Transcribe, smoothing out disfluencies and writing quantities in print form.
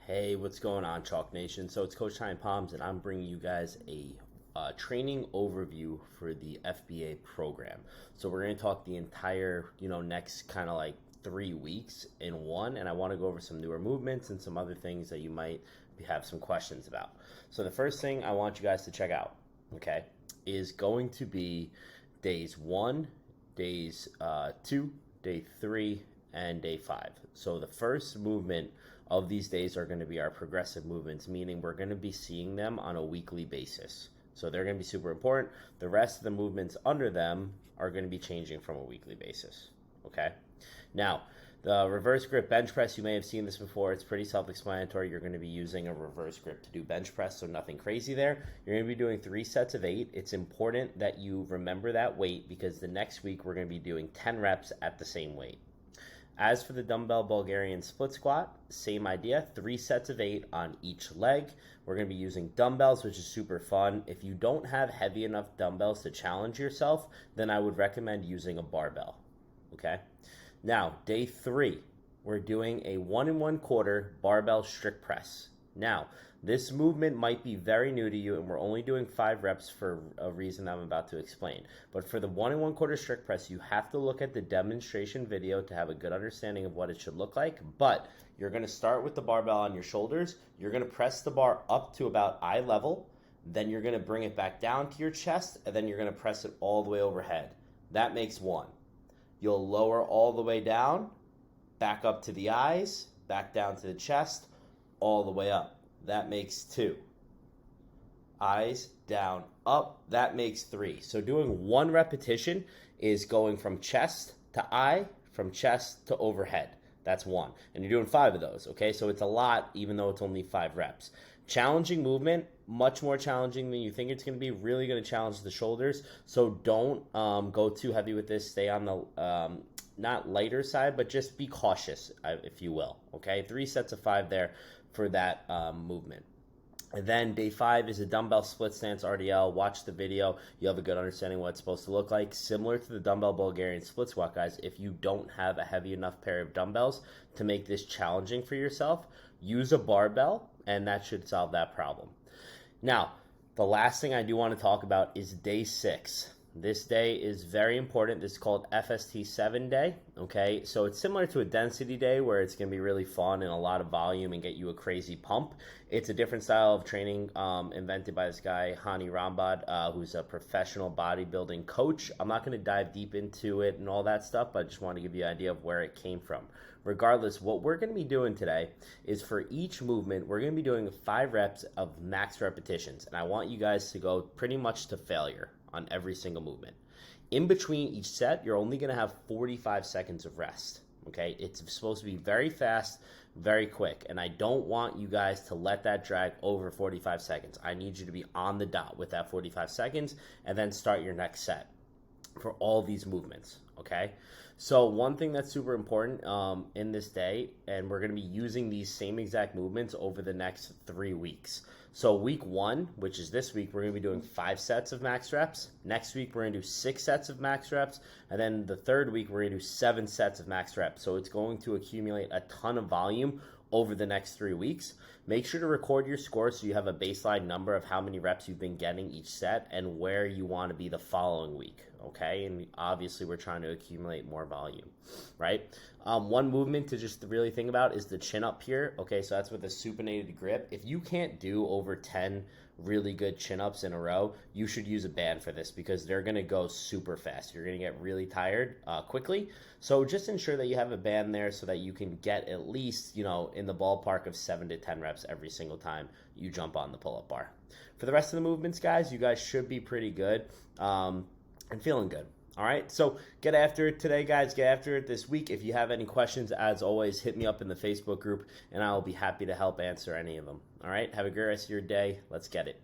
Hey, what's going on, Chalk Nation? So it's Coach Ty Palms, and I'm bringing you guys a training overview for the FBA program. So we're going to talk the entire, next kind of like 3 weeks in one, and I want to go over some newer movements and some other things that you might have some questions about. So the first thing I want you guys to check out, okay, is going to be days 1, days 2, day 3, and day 5. So the first movement of these days are going to be our progressive movements, meaning we're going to be seeing them on a weekly basis. So they're going to be super important. The rest of the movements under them are going to be changing from a weekly basis. Okay? Now, the reverse grip bench press, you may have seen this before. It's pretty self-explanatory. You're going to be using a reverse grip to do bench press, so nothing crazy there. You're going to be doing 3 sets of 8. It's important that you remember that weight because the next week we're going to be doing 10 reps at the same weight. As for the dumbbell Bulgarian split squat, same idea, 3 sets of 8 on each leg. We're going to be using dumbbells, which is super fun. If you don't have heavy enough dumbbells to challenge yourself, then I would recommend using a barbell, okay? Now, day 3, we're doing a 1 1/4 barbell strict press. Now, this movement might be very new to you, and we're only doing 5 reps for a reason I'm about to explain. But for the 1 1/4 strict press, you have to look at the demonstration video to have a good understanding of what it should look like. But you're going to start with the barbell on your shoulders. You're going to press the bar up to about eye level. Then you're going to bring it back down to your chest, and then you're going to press it all the way overhead. That makes 1. You'll lower all the way down, back up to the eyes, back down to the chest, all the way up. That makes 2. Eyes, down, up. That makes 3. So doing 1 repetition is going from chest to eye, from chest to overhead. That's 1. And you're doing 5 of those, okay? So it's a lot, even though it's only 5 reps. Challenging movement, much more challenging than you think it's going to be. Really going to challenge the shoulders. So don't go too heavy with this. Stay on the not lighter side, but just be cautious, if you will, okay? 3 sets of 5 there for that movement. And then day 5 is a dumbbell split stance RDL. Watch the video. You have a good understanding what it's supposed to look like. Similar to the dumbbell Bulgarian split squat, guys, if you don't have a heavy enough pair of dumbbells to make this challenging for yourself, use a barbell, and that should solve that problem. Now, the last thing I do want to talk about is day 6. This day is very important. This is called FST7 day, okay? So it's similar to a density day where it's going to be really fun and a lot of volume and get you a crazy pump. It's a different style of training invented by this guy, Hani Rambad, who's a professional bodybuilding coach. I'm not going to dive deep into it and all that stuff, but I just want to give you an idea of where it came from. Regardless, what we're going to be doing today is for each movement, we're going to be doing 5 reps of max repetitions. And I want you guys to go pretty much to failure on every single movement. In between each set, you're only going to have 45 seconds of rest, okay? It's supposed to be very fast, very quick, and I don't want you guys to let that drag over 45 seconds. I need you to be on the dot with that 45 seconds and then start your next set for all these movements, okay? So one thing that's super important in this day, and we're going to be using these same exact movements over the next 3 weeks. So week 1, which is this week, we're going to be doing 5 sets of max reps. Next week, we're going to do 6 sets of max reps. And then the third week, we're going to do 7 sets of max reps. So it's going to accumulate a ton of volume over the next 3 weeks. Make sure to record your score so you have a baseline number of how many reps you've been getting each set and where you want to be the following week, okay? And obviously we're trying to accumulate more volume, right? One movement to just really think about is the chin up here, okay? So that's with a supinated grip. If you can't do over 10 really good chin-ups in a row, you should use a band for this because they're going to go super fast. You're going to get really tired quickly. So just ensure that you have a band there so that you can get at least, in the ballpark of 7 to 10 reps every single time you jump on the pull-up bar. For the rest of the movements, guys, you guys should be pretty good and feeling good. All right, so get after it today, guys. Get after it this week. If you have any questions, as always, hit me up in the Facebook group, and I will be happy to help answer any of them. All right, have a great rest of your day. Let's get it.